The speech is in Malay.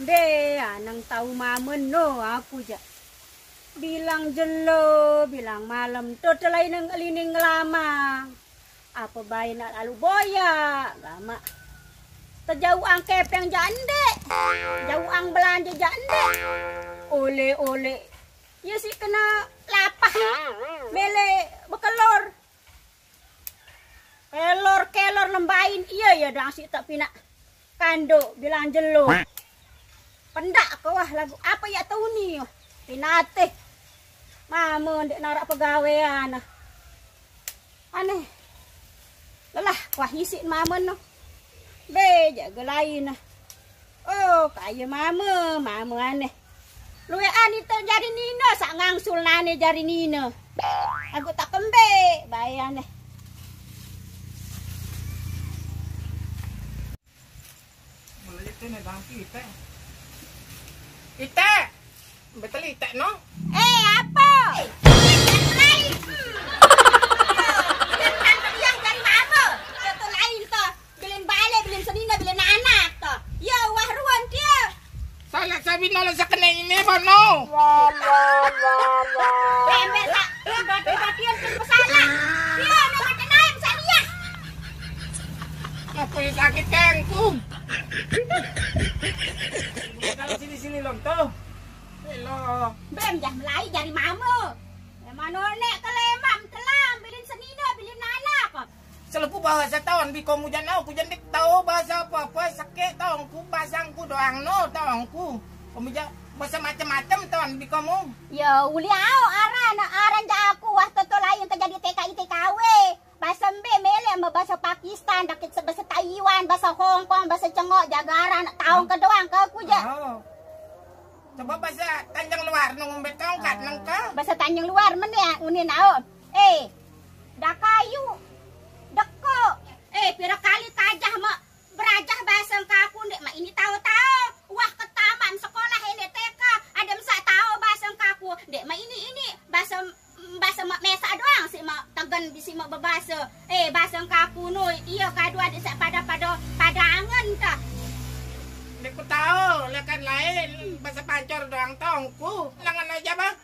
Be, anang tahu mamen no aku ja. Bilang jelo, bilang malam total lain ng alining lama. Apa bayi nak lalu boya, lama. Terjauh ang kepeng jande. Jauh ang belanja jande. Ole. Ya sih kena lapah. Mele bekelor. Kelor lembain. Iya ya dang si tak pina. Kando bilang jelo. Pendak ke wah lagu apa ya tahu nih. Pinate. Mama ndek narak pegawean. Aneh. Lelah wah hisin mama no. Be jaga lain. Oh, kaya mama aneh. Luwe ani to jari nino sak ngangsul nane jari nino. Aku tak kembe, bae aneh. Mulai itu nih bang kita. Kita betul kita no? Apa? Lain. Yang dari mama. Itu lain to. Bilin bale, bilin senina, bilin anak to. Ya wah ruan dia. Saya sabi nolak sa kena ini bono. Ember tak batian ke pesala. Dia nama tenaim saya. Apa yang sakit kengkum? Kalau sini long tuh. Hello. Bem dah melai dari mama. Mano nek kelemam telam bilin senina, bilin anak. Selalu bahasa tahun bi kamu jangan aku jangan tahu bahasa apa sakit tahun ku bahasangku doang no tahunku. Kamu jangan bahasa macam-macam tahun bi kamu. Ya uliau aran ja aku wah toto lain terjadi TKI TKW. Bahasa mbe mele sama bahasa Pakistan, dakit bahasa Taiwan, bahasa Hong Kong, bahasa Cengok, Jagaran, tahun ke doang ke aku ja. Oh. Coba bahasa Tanjung Luar nung betongkat nang ka. Bahasa Tanjung Luar men ya uni nao. Dah kayu. Deko. Pira kali tajah mak berajah bahasa kaku ndek mak ini tahu-tahu. Wah ke taman sekolah ini TK ada masa tahu bahasa kaku. Ndek mak ini bahasa mak mesa doang si mak tegan bisi mak berbahasa. Bahasa kaku no iya kadu ada sak pada angen tah. Ndek ku tahu lekan lain bahasa pancor doang tongku. Langan aja bah.